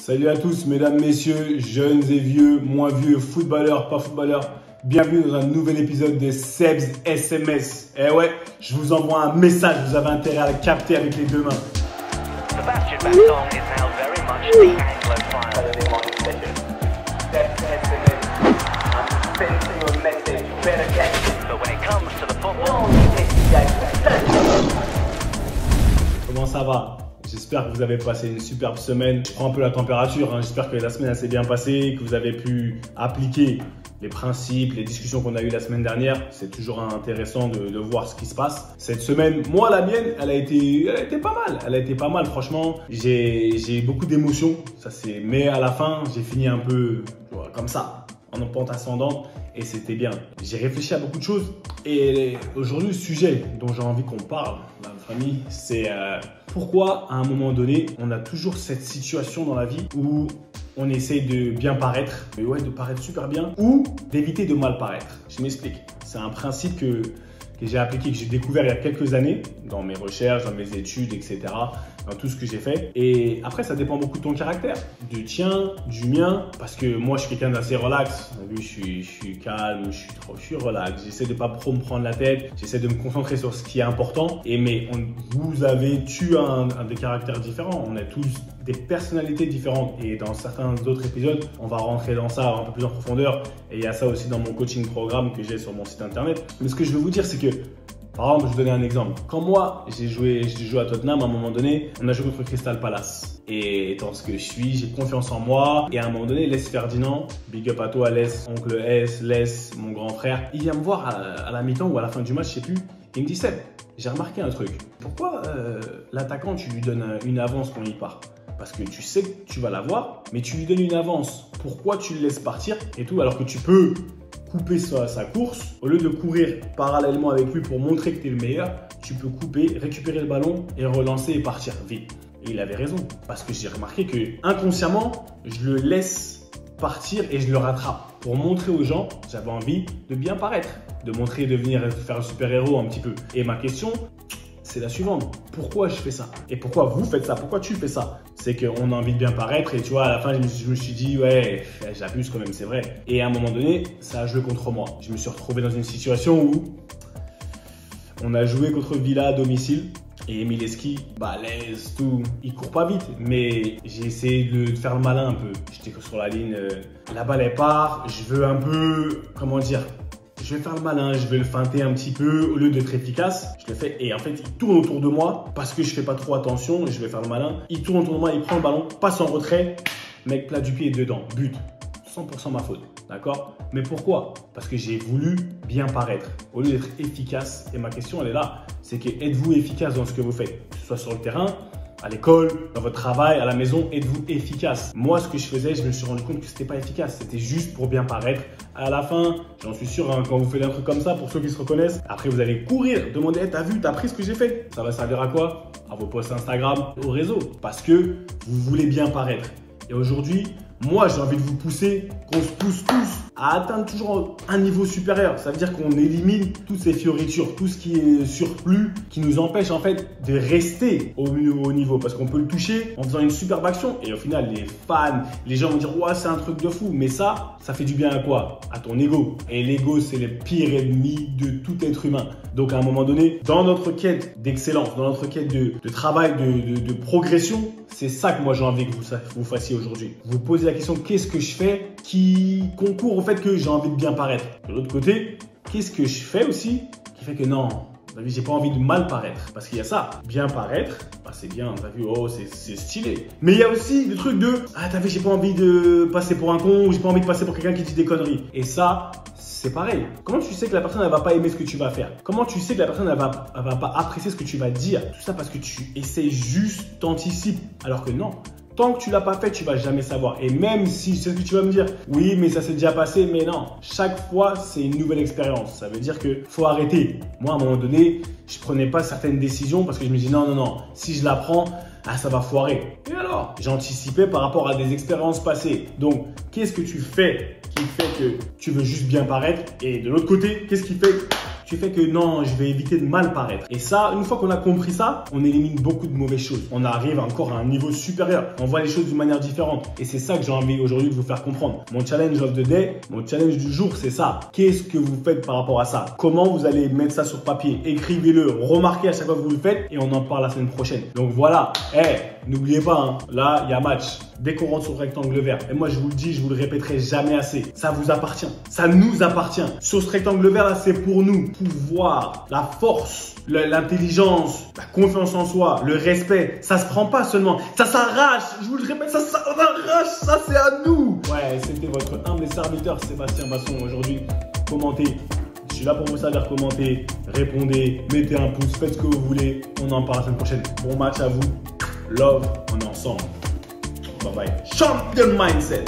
Salut à tous, mesdames, messieurs, jeunes et vieux, moins vieux, footballeurs, pas footballeurs. Bienvenue dans un nouvel épisode de Seb's SMS. Eh ouais, je vous envoie un message, vous avez intérêt à le capter avec les deux mains. Sebastian Vettel is now very much the Anglophile. Seb's SMS. I'm sending you a message. You better get it. But when it comes to the football, Comment ça va? J'espère que vous avez passé une superbe semaine. Je prends un peu la température, hein. J'espère que la semaine s'est bien passée, que vous avez pu appliquer les principes, les discussions qu'on a eues la semaine dernière. C'est toujours intéressant de voir ce qui se passe. Cette semaine, moi, la mienne, elle a été pas mal. Elle a été pas mal, franchement. J'ai beaucoup d'émotions. Mais à la fin, j'ai fini un peu comme ça, en pente ascendante. Et c'était bien. J'ai réfléchi à beaucoup de choses. Et aujourd'hui, le sujet dont j'ai envie qu'on parle, la famille, c'est pourquoi à un moment donné, on a toujours cette situation dans la vie où on essaie de bien paraître, de paraître super bien, ou d'éviter de mal paraître. Je m'explique. C'est un principe que j'ai appliqué, que j'ai découvert il y a quelques années dans mes recherches, dans mes études, etc., dans tout ce que j'ai fait. Et après, ça dépend beaucoup de ton caractère, du tien, du mien, parce que moi, je suis quelqu'un d'assez relax. Je suis calme, je suis relax. J'essaie de pas trop me prendre la tête. J'essaie de me concentrer sur ce qui est important. Tu as des caractères différents. On a tous des personnalités différentes. Et dans certains autres épisodes, on va rentrer dans ça un peu plus en profondeur. Et il y a ça aussi dans mon coaching programme que j'ai sur mon site internet. Mais ce que je veux vous dire, c'est que par exemple, je vais donner un exemple. Quand moi, j'ai joué à Tottenham, à un moment donné, on a joué contre Crystal Palace. Et étant ce que je suis, j'ai confiance en moi. Et à un moment donné, Les Ferdinand, big up à toi, Les, oncle S, Les, mon grand frère, il vient me voir à la mi-temps ou à la fin du match, je sais plus. Il me dit, Seb, j'ai remarqué un truc. Pourquoi l'attaquant, tu lui donnes une avance quand il part? Parce que tu sais que tu vas l'avoir, mais tu lui donnes une avance. Pourquoi tu le laisses partir et tout, alors que tu peux couper sa course, au lieu de courir parallèlement avec lui pour montrer que tu es le meilleur, tu peux couper, récupérer le ballon et relancer et partir vite. Et il avait raison, parce que j'ai remarqué que inconsciemment, je le laisse partir et je le rattrape. Pour montrer aux gens, j'avais envie de bien paraître, de montrer, de venir faire un super-héros un petit peu. Et ma question, c'est la suivante. Pourquoi je fais ça? Et pourquoi vous faites ça? Pourquoi tu fais ça? C'est qu'on a envie de bien paraître et tu vois, à la fin, je me suis dit, ouais, j'abuse quand même, c'est vrai. Et à un moment donné, ça a joué contre moi. Je me suis retrouvé dans une situation où on a joué contre Villa à domicile. Et Mileski, balèze, tout. Il court pas vite, mais j'ai essayé de faire le malin un peu. J'étais sur la ligne, la balle elle part, je veux un peu, comment dire, je vais faire le malin, je vais le feinter un petit peu, au lieu d'être efficace, je le fais et en fait il tourne autour de moi parce que je fais pas trop attention et je vais faire le malin. Il tourne autour de moi, il prend le ballon, passe en retrait, mec plat du pied dedans, but. 100% ma faute, d'accord? Mais pourquoi? Parce que j'ai voulu bien paraître, au lieu d'être efficace. Et ma question elle est là, c'est que êtes-vous efficace dans ce que vous faites? Que ce soit sur le terrain, à l'école, dans votre travail, à la maison, êtes-vous efficace? Moi, ce que je faisais, je me suis rendu compte que c'était pas efficace. C'était juste pour bien paraître. À la fin, j'en suis sûr, hein, quand vous faites un truc comme ça, pour ceux qui se reconnaissent, après vous allez courir, demander, hey, t'as vu, t'as pris ce que j'ai fait? Ça va servir à quoi? À vos posts Instagram, au réseau. Parce que vous voulez bien paraître. Et aujourd'hui, moi, j'ai envie de vous pousser, qu'on se pousse tous à atteindre toujours un niveau supérieur. Ça veut dire qu'on élimine toutes ces fioritures, tout ce qui est surplus, qui nous empêche en fait de rester au haut niveau. Parce qu'on peut le toucher en faisant une superbe action. Et au final, les fans, les gens vont dire « Ouais, c'est un truc de fou ». Mais ça fait du bien à quoi? À ton ego. Et l'ego, c'est le pire ennemi de tout être humain. Donc à un moment donné, dans notre quête d'excellence, dans notre quête de travail, de progression, c'est ça que moi j'ai envie que vous fassiez aujourd'hui. Vous posez la question, qu'est-ce que je fais qui concourt au fait que j'ai envie de bien paraître? De l'autre côté, qu'est-ce que je fais aussi qui fait que non, j'ai pas envie de mal paraître? Parce qu'il y a ça, bien paraître, bah c'est bien, t'as vu, oh c'est stylé. Mais il y a aussi le truc de, ah t'as vu, j'ai pas envie de passer pour un con, ou j'ai pas envie de passer pour quelqu'un qui dit des conneries. Et ça, c'est pareil. Comment tu sais que la personne elle va pas aimer ce que tu vas faire? Comment tu sais que la personne elle va pas apprécier ce que tu vas dire? Tout ça parce que tu essaies juste, t'anticipes. Alors que non. Tant que tu l'as pas fait, tu vas jamais savoir. Et même si c'est ce que tu vas me dire, oui, mais ça s'est déjà passé, mais non. Chaque fois, c'est une nouvelle expérience. Ça veut dire que faut arrêter. Moi, à un moment donné, je prenais pas certaines décisions parce que je me dis non. Si je la prends, ça va foirer. Et alors, j'anticipais par rapport à des expériences passées. Donc, qu'est-ce que tu fais qui fait que tu veux juste bien paraître? Et de l'autre côté, qu'est-ce qui fait que tu fais que non, je vais éviter de mal paraître. Et ça, une fois qu'on a compris ça, on élimine beaucoup de mauvaises choses. On arrive encore à un niveau supérieur. On voit les choses d'une manière différente. Et c'est ça que j'ai envie aujourd'hui de vous faire comprendre. Mon challenge of the day, mon challenge du jour, c'est ça. Qu'est-ce que vous faites par rapport à ça? Comment vous allez mettre ça sur papier? Écrivez-le, remarquez à chaque fois que vous le faites et on en parle la semaine prochaine. Donc voilà, n'oubliez pas, hein, là, il y a match. Dès qu'on rentre sur le rectangle vert, et moi je vous le dis, je vous le répéterai jamais assez, ça vous appartient, ça nous appartient. Sur ce rectangle vert là, c'est pour nous. Pouvoir, la force, l'intelligence, la confiance en soi, le respect, ça se prend pas seulement, ça s'arrache. Je vous le répète, ça s'arrache, ça c'est à nous. Ouais, c'était votre humble serviteur Sébastien Basson aujourd'hui. Commentez. Je suis là pour vous servir, commentez, répondez, mettez un pouce, faites ce que vous voulez. On en parle la semaine prochaine. Bon match à vous. Love, on est ensemble. Bye bye. Champion Mindset.